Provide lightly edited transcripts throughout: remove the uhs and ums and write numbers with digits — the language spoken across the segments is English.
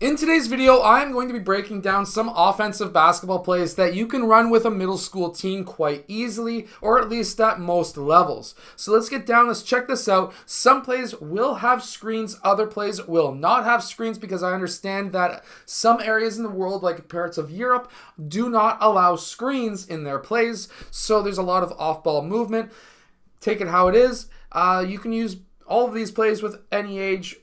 In today's video, I'm going to be breaking down some offensive basketball plays that you can run with a middle school team quite easily, or at least at most levels. So let's get down, let's check this out. Some plays will have screens, other plays will not have screens, because I understand that some areas in the world, like parts of Europe, do not allow screens in their plays. So there's a lot of off-ball movement. Take it how it is. You can use all of these plays with any age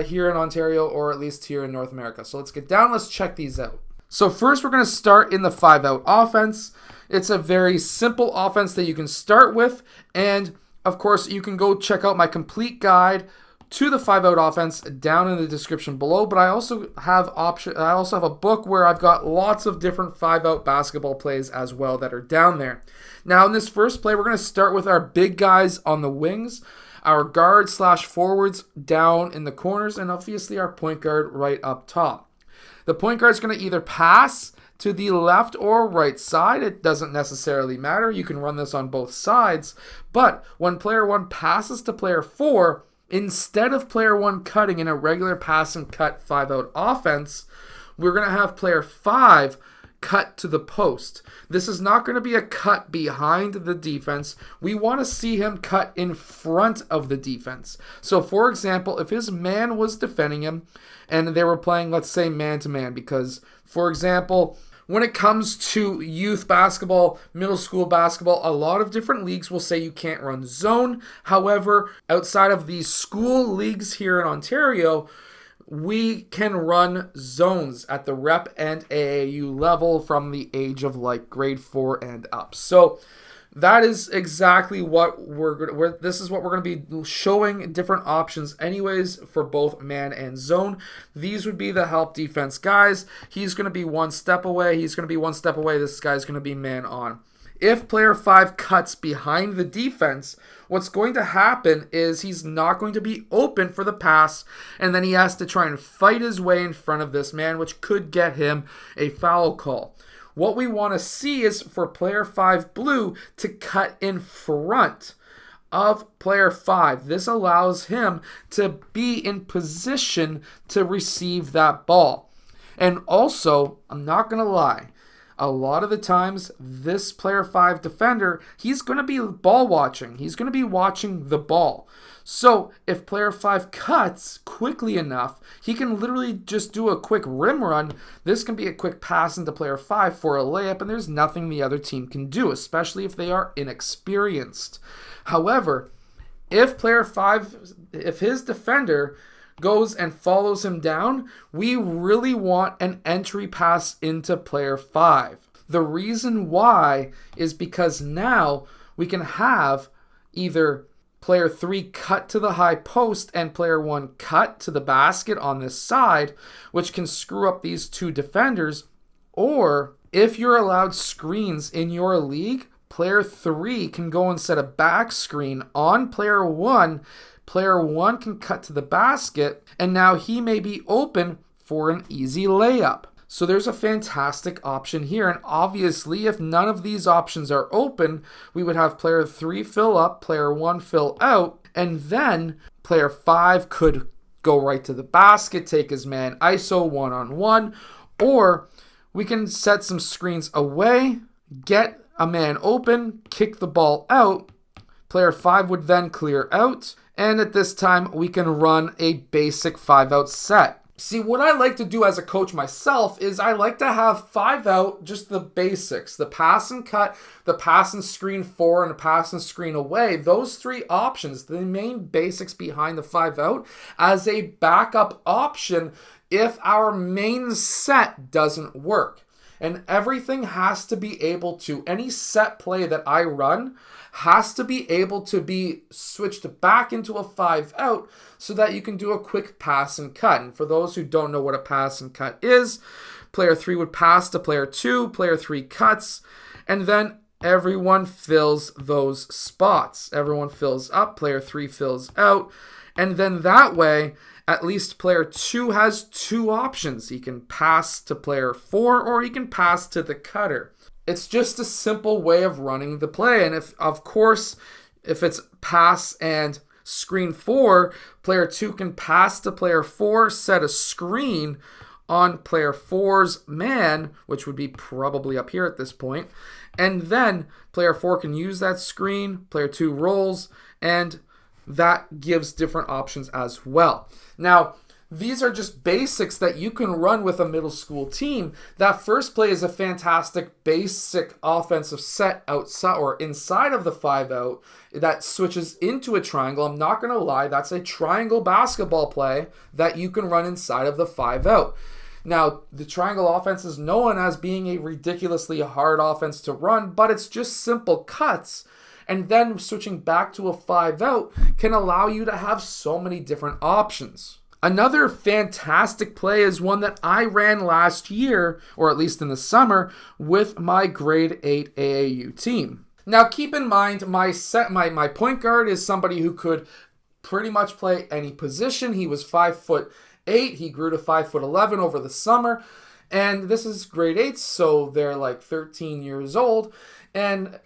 here in Ontario, or at least here in North America. So let's get down, let's check these out. So first we're going to start in the 5-out offense. It's a very simple offense that you can start with, and of course you can go check out my complete guide to the 5-out offense down in the description below, but I also have a book where I've got lots of different 5-out basketball plays as well that are down there. Now in this first play, we're going to start with our big guys on the wings, our guard/forwards down in the corners, and obviously our point guard right up top. The point guard is going to either pass to the left or right side. It doesn't necessarily matter. You can run this on both sides. But when player 1 passes to player 4, instead of player 1 cutting in a regular pass and cut 5-out offense, we're going to have player 5 cut to the post. This is not going to be a cut behind the defense. We want to see him cut in front of the defense. So for example, if his man was defending him and they were playing, let's say, man-to-man, because for example, when it comes to youth basketball, middle school basketball, a lot of different leagues will say you can't run zone. However, outside of these school leagues here in Ontario, we can run zones at the rep and AAU level from the age of like grade 4 and up. So that is exactly what this is what we're going to be showing, different options anyways for both man and zone. These would be the help defense guys. He's going to be one step away. This guy's going to be man on. If player 5 cuts behind the defense, what's going to happen is he's not going to be open for the pass, and then he has to try and fight his way in front of this man, which could get him a foul call. What we want to see is for player 5 blue to cut in front of player 5. This allows him to be in position to receive that ball. And also, I'm not going to lie, a lot of the times, this player 5 defender, he's going to be ball watching. He's going to be watching the ball. So if player 5 cuts quickly enough, he can literally just do a quick rim run. This can be a quick pass into player 5 for a layup, and there's nothing the other team can do, especially if they are inexperienced. However, if player 5, if his defender goes and follows him down, we really want an entry pass into player 5. The reason why is because now we can have either player 3 cut to the high post and player 1 cut to the basket on this side, which can screw up these two defenders, or if you're allowed screens in your league, player 3 can go and set a back screen on player 1. Player 1 can cut to the basket, and now he may be open for an easy layup. So there's a fantastic option here, and obviously if none of these options are open, we would have player 3 fill up, player 1 fill out, and then player 5 could go right to the basket, take his man ISO one-on-one, or we can set some screens away, get a man open, kick the ball out, player 5 would then clear out, and at this time, we can run a basic 5-out set. See, what I like to do as a coach myself is I like to have 5-out, just the basics. The pass and cut, the pass and screen 4, and a pass and screen away. Those 3 options, the main basics behind the 5-out, as a backup option if our main set doesn't work. And everything has to be able to, any set play that I run has to be able to be switched back into a 5-out so that you can do a quick pass and cut. And for those who don't know what a pass and cut is, player 3 would pass to player 2, player 3 cuts, and then everyone fills those spots. Everyone fills up, player 3 fills out, and then that way, at least player 2 has 2 options. He can pass to player 4 or he can pass to the cutter. It's just a simple way of running the play. And if it's pass and screen 4, player 2 can pass to player 4, set a screen on player 4's man, which would be probably up here at this point. And then player 4 can use that screen, player 2 rolls, and that gives different options as well. Now, these are just basics that you can run with a middle school team. That first play is a fantastic basic offensive set outside or inside of the 5-out that switches into a triangle. I'm not going to lie, that's a triangle basketball play that you can run inside of the 5-out. Now, the triangle offense is known as being a ridiculously hard offense to run, but it's just simple cuts. And then switching back to a 5-out can allow you to have so many different options. Another fantastic play is one that I ran last year, or at least in the summer, with my grade 8 AAU team. Now keep in mind, my point guard is somebody who could pretty much play any position. He was 5'8". He grew to 5'11" over the summer. And this is grade 8, so they're like 13 years old. And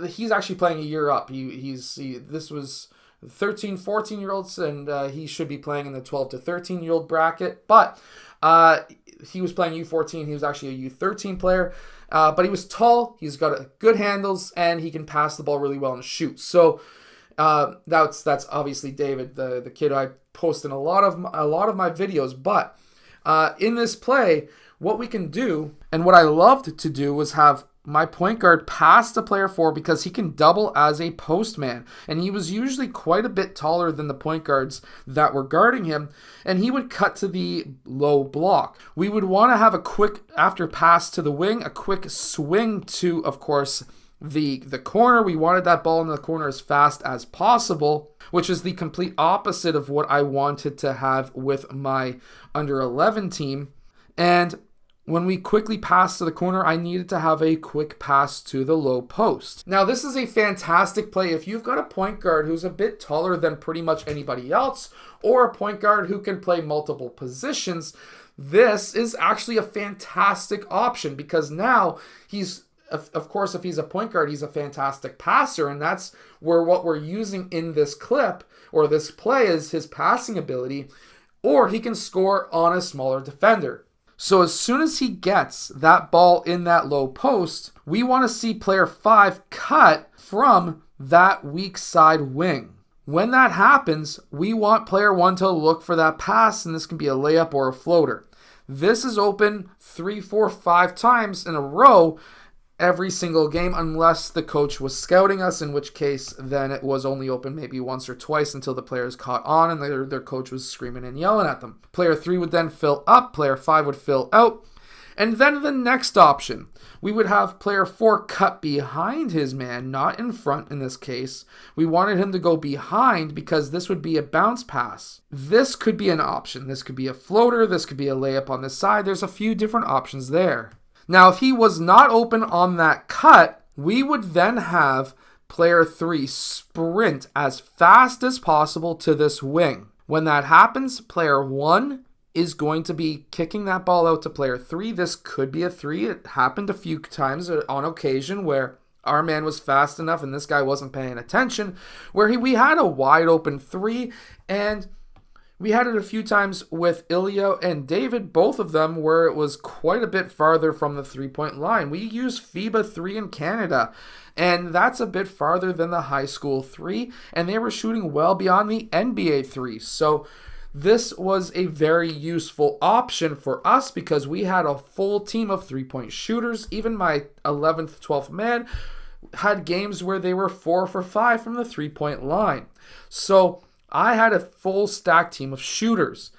he's actually playing a year up. This was 13, 14-year-olds, and he should be playing in the 12 to 13-year-old bracket. But he was playing U14. He was actually a U13 player. But he was tall. He's got good handles, and he can pass the ball really well and shoot. So that's obviously David, the kid I post in a lot of my videos. But in this play, what we can do, and what I loved to do, was have my point guard pass to player 4 because he can double as a postman. And he was usually quite a bit taller than the point guards that were guarding him. And he would cut to the low block. We would want to have a quick, after pass to the wing, a quick swing to, of course, the corner. We wanted that ball in the corner as fast as possible, which is the complete opposite of what I wanted to have with my under 11 team. And when we quickly passed to the corner, I needed to have a quick pass to the low post. Now, this is a fantastic play if you've got a point guard who's a bit taller than pretty much anybody else, or a point guard who can play multiple positions. This is actually a fantastic option because now he's, of course, if he's a point guard, he's a fantastic passer, and that's where what we're using in this clip or this play is his passing ability, or he can score on a smaller defender. So as soon as he gets that ball in that low post, we want to see player 5 cut from that weak side wing. When that happens, we want player 1 to look for that pass, and this can be a layup or a floater. This is open 3, 4, 5 times in a row every single game unless the coach was scouting us, in which case then it was only open maybe once or twice until the players caught on and their coach was screaming and yelling at them. Player 3 would then fill up, player 5 would fill out, and then the next option, we would have player 4 cut behind his man, not in front in this case. We wanted him to go behind because this would be a bounce pass. This could be an option. This could be a floater, this could be a layup on the side. There's a few different options there. Now, if he was not open on that cut, we would then have player 3 sprint as fast as possible to this wing. When that happens, player 1 is going to be kicking that ball out to player 3. This could be a 3. It happened a few times on occasion where our man was fast enough and this guy wasn't paying attention, where we had a wide open 3, and we had it a few times with Ilya and David, both of them, where it was quite a bit farther from the three-point line. We use FIBA 3 in Canada, and that's a bit farther than the high school 3, and they were shooting well beyond the NBA 3. So this was a very useful option for us because we had a full team of three-point shooters. Even my 11th, 12th man had games where they were 4 for 5 from the three-point line. So I had a full stack team of shooters.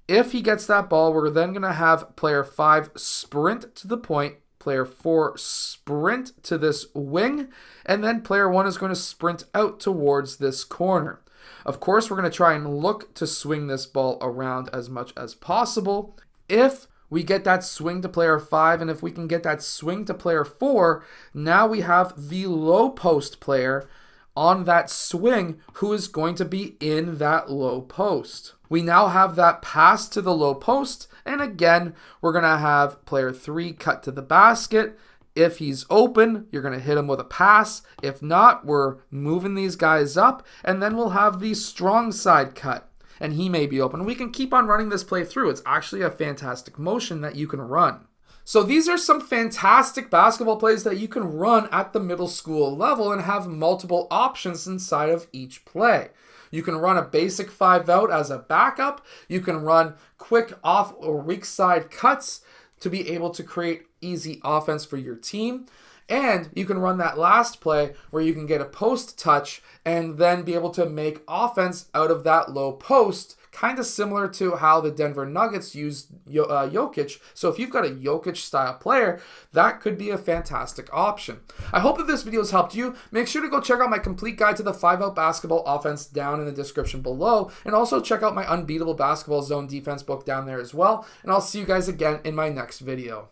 If he gets that ball, we're then going to have player 5 sprint to the point, player 4 sprint to this wing, and then player 1 is going to sprint out towards this corner. Of course, we're going to try and look to swing this ball around as much as possible. If we get that swing to player 5, and if we can get that swing to player 4, now we have the low post player on that swing who is going to be in that low post. We now have that pass to the low post, and again, we're going to have player 3 cut to the basket. If he's open, you're going to hit him with a pass. If not, we're moving these guys up, and then we'll have the strong side cut. and he may be open. We can keep on running this play through. It's actually a fantastic motion that you can run. So these are some fantastic basketball plays that you can run at the middle school level and have multiple options inside of each play. You can run a basic 5-out as a backup. You can run quick off or weak side cuts to be able to create easy offense for your team. And you can run that last play where you can get a post touch and then be able to make offense out of that low post, kind of similar to how the Denver Nuggets used Jokic. So if you've got a Jokic style player, that could be a fantastic option. I hope that this video has helped you. Make sure to go check out my complete guide to the 5-out basketball offense down in the description below. And also check out my Unbeatable Basketball Zone Defense book down there as well. And I'll see you guys again in my next video.